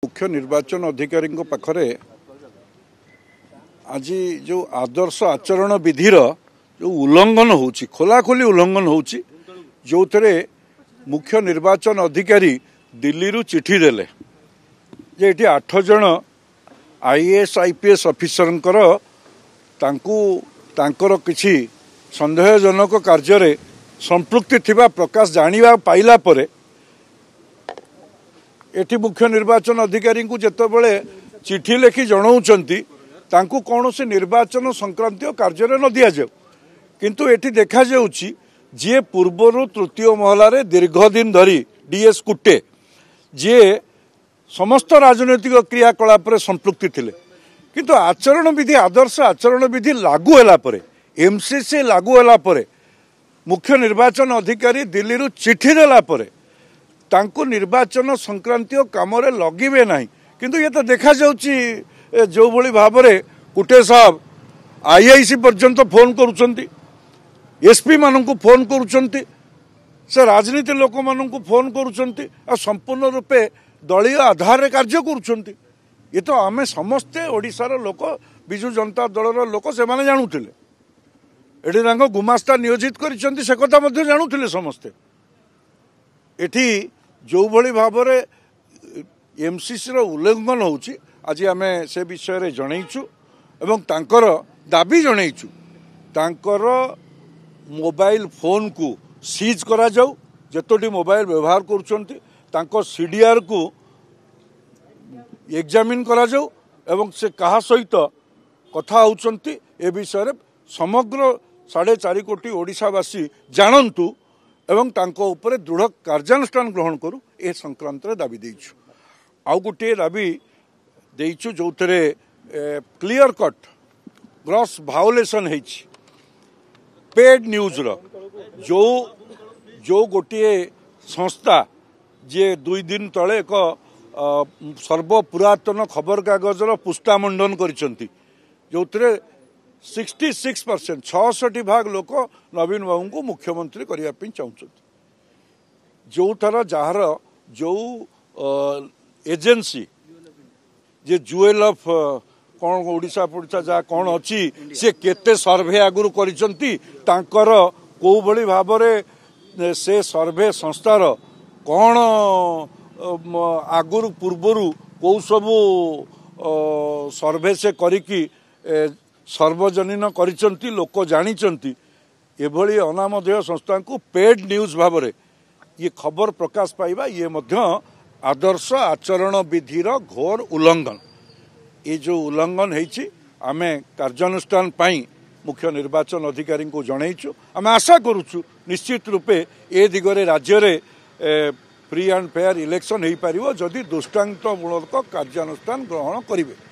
मुख्य निर्वाचन अधिकारी पाखरे आज जो आदर्श आचरण विधिर जो उल्लंघन होची खोलाखोली उल्लंघन होची जो थे मुख्य निर्वाचन अधिकारी दिल्ली रु चिठी देले जे एठी 8 जन आईएएस आईपीएस ऑफिसरंकर तांकर किछि संदेहजनक कार्य संपृक्ति थिबा प्रकाश जानिबा पाइला परे एठी मुख्य निर्वाचन अधिकारी को जेतेबेले चिठी लेखि जणाउचंती तांकु कौनसी निर्वाचन संक्रांत कार्य न दिया जाऊ किंतु एठी देखा जाउची जे पूर्वरु तृतीय महलारे दीर्घ दिन धरी डीएस कुटे जे समस्त राजनैतिक क्रियाकलाप संपृक्ति थिले किंतु आचरण विधि आदर्श आचरण विधि लागू होला परे एमसीसी लागू होला परे मुख्य निर्वाचन अधिकारी दिल्ली रु चिठी देला परे तांको निर्वाचन संक्रांतीय काम लगिबे नाही किंतु ये तो देखा जाउची जो भली भाव में कुटे साहब आईआईसी पर्यंत फोन करुचंती एसपी मानू फोन करुचंती से राजनीति लोक मानू फोन करुचंती आ संपूर्ण रूपे दलीय आधार रे कार्य करुचंती ये तो आमे समस्ते ओडिशार लोक बिजु जनता दलर लोक से माने जानुथिले एठी तांको गुमास्ता नियोजित करिसंती से कथा मध्ये जानुथिले समस्ते एठी जो भली भाव में एमसीसी रो उल्लंघन होउची आज आम से विषय जनईचु एवं तांकर दाबी जनईचु तांकर मोबाइल फोन को सीज करा जाऊ जतोटी मोबाइल व्यवहार करुचंती तांको सीडीआर को एग्जामिन करा जाऊ एवं से कहा सहित कथा होउचंती ए विषय समग्र 4.5 कोटी ओडिशावासी जानंतु एवं तांको ऊपर दृढ़ कार्यानुष्ठान ग्रहण करू ए संक्रांत रे दाबी देइछु आउ गोटे दाबी देइछु जो थे क्लियर कट ग्रॉस भायोलेशन है पेड न्यूज रो जो गोटे संस्था जे 2 दिन तले एक सर्वपुरातन खबर कागजर पुष्टा मंडन करिसंती जो थे 66% 66% लोक नवीन बाबू को मुख्यमंत्री करने चाहते जो थर जार जो एजेंसी जे जुएल ऑफ कौन ओडिशा पड़िशा जहाँ कौन अच्छी सी केते सर्वे आगुरी कर कौ भली भाव से सर्वे संस्थार कौन आगुरी पूर्वर कौ सबू सर्वे से करिकी सर्वजनीन करिसंती लोक जानिचंती एभली अनामधेय संस्था को पेड न्यूज भाव ये खबर प्रकाश पाइबा ये मध्य आदर्श आचरण विधिर घोर उल्लंघन ये जो उल्लंघन है आमे कार्यानुष्ठान पाई मुख्य निर्वाचन अधिकारी को जनईचु आम आशा करुचु निश्चित रूपे ए दिगरे राज्य रे फ्री एंड फेयर इलेक्शन हो पार जदि दृष्टांतमूलक कार्यानुष्ठान ग्रहण करेंगे।